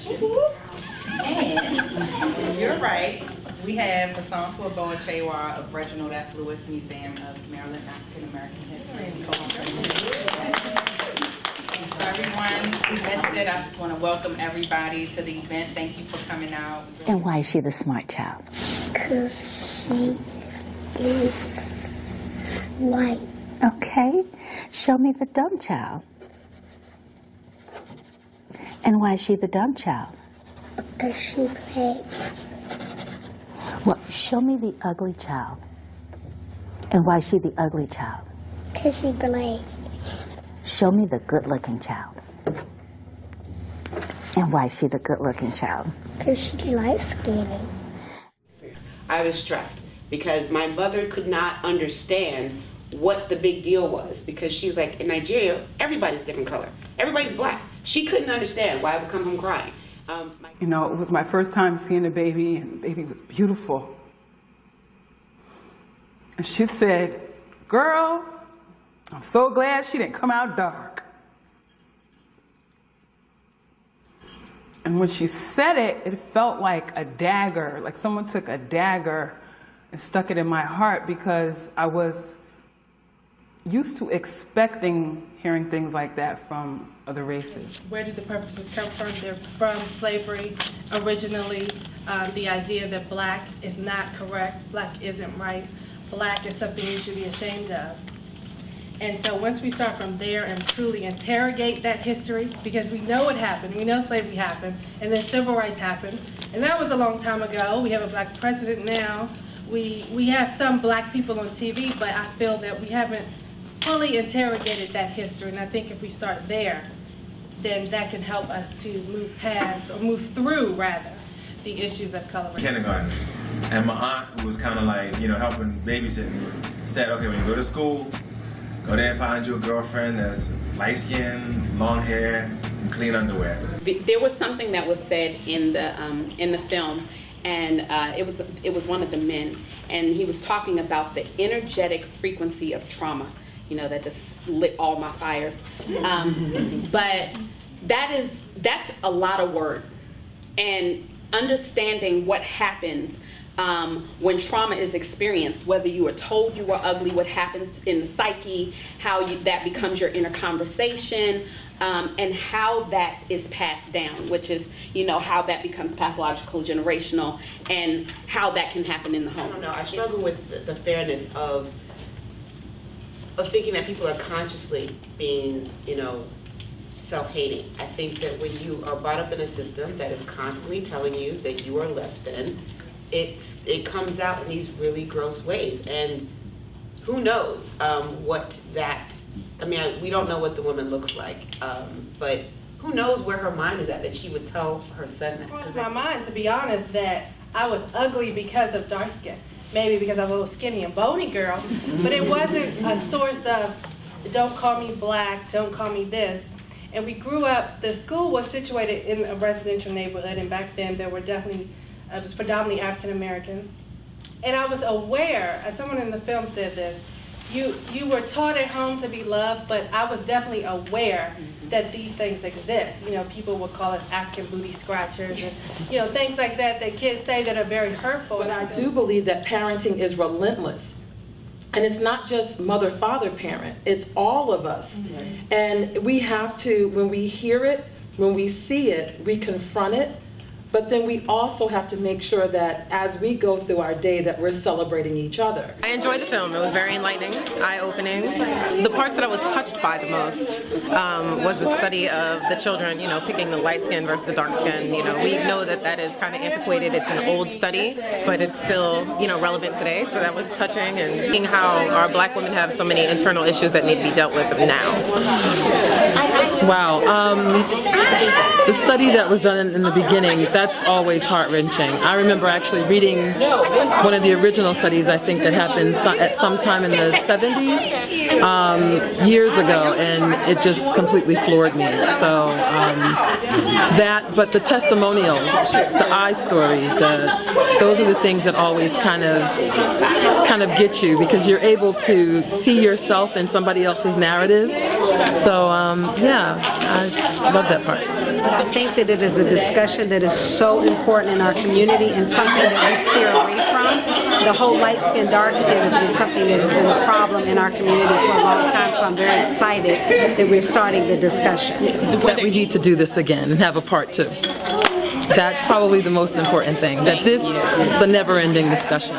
introduction. And you're right. We have a song to a Boa Chewa of Reginald F. Lewis Museum of Maryland African American History. For everyone who missed it, I want to welcome everybody to the event. Thank you for coming out. And why is she the smart child? Because she is white. Okay. Show me the dumb child. And why is she the dumb child? Because she plays. Well, show me the ugly child. And why is she the ugly child? Because she plays. Show me the good-looking child. And why is she the good-looking child? Because she likes skating. I was stressed because my mother could not understand what the big deal was, because she's like, in Nigeria, everybody's different color. Everybody's black. She couldn't understand why I would come home crying. You know, it was my first time seeing a baby, and the baby was beautiful. And she said, "Girl, I'm so glad she didn't come out dark." And when she said it, it felt like a dagger, like someone took a dagger and stuck it in my heart, because I was used to expecting hearing things like that from other races. Where did the purposes come from? They're from slavery originally. The idea that black is not correct, black isn't right, black is something you should be ashamed of. And so once we start from there and truly interrogate that history, because we know what happened, we know slavery happened, and then civil rights happened, and that was a long time ago. We have a black president now. We have some black people on TV, but I feel that we haven't fully interrogated that history, and I think if we start there, then that can help us to move past, or move through, rather, the issues of color. Kindergarten. And my aunt, who was kind of like, you know, helping babysit me, said, okay, when you go to school, go there and find you a girlfriend that's light-skinned, long hair, and clean underwear. There was something that was said in the film, and it was one of the men, and he was talking about the energetic frequency of trauma. You know, that just lit all my fires. But that's a lot of work, and understanding what happens when trauma is experienced, whether you were told you were ugly, what happens in the psyche, how that becomes your inner conversation, and how that is passed down, which is, you know, how that becomes pathological, generational, and how that can happen in the home. I don't know. I struggle with the fairness of thinking that people are consciously being, you know, self-hating. I think that when you are brought up in a system that is constantly telling you that you are less than, it comes out in these really gross ways. And who knows what that, I mean, we don't know what the woman looks like, but who knows where her mind is at, that she would tell her son that. It crossed my mind, to be honest, that I was ugly because of dark skin. Maybe because I'm a little skinny and bony girl, but it wasn't a source of, don't call me black, don't call me this. And we grew up, the school was situated in a residential neighborhood, and back then there were definitely, it was predominantly African American. And I was aware, as someone in the film said this, you were taught at home to be loved, but I was definitely aware that these things exist. You know, people would call us African booty scratchers, and, you know, things like that that kids say that are very hurtful. But I do believe that parenting is relentless. And it's not just mother-father parent, it's all of us. Mm-hmm. And we have to, when we hear it, when we see it, we confront it. But then we also have to make sure that as we go through our day that we're celebrating each other. I enjoyed the film. It was very enlightening, eye-opening. The parts that I was touched by the most was the study of the children, you know, picking the light skin versus the dark skin. You know, we know that that is kind of antiquated. It's an old study, but it's still, you know, relevant today. So that was touching, and seeing how our black women have so many internal issues that need to be dealt with now. Wow. The study that was done in the beginning, that's always heart-wrenching. I remember actually reading one of the original studies, I think, that happened at some time in the 70s, years ago, and it just completely floored me. So but the testimonials, the I stories, those are the things that always kind of get you, because you're able to see yourself in somebody else's narrative. So yeah, I love that part. But I think that it is a discussion that is so important in our community and something that we steer away from. The whole light skin, dark skin has been something that has been a problem in our community for a long time, so I'm very excited that we're starting the discussion. That we need to do this again and have a part 2. That's probably the most important thing, that this is a never-ending discussion.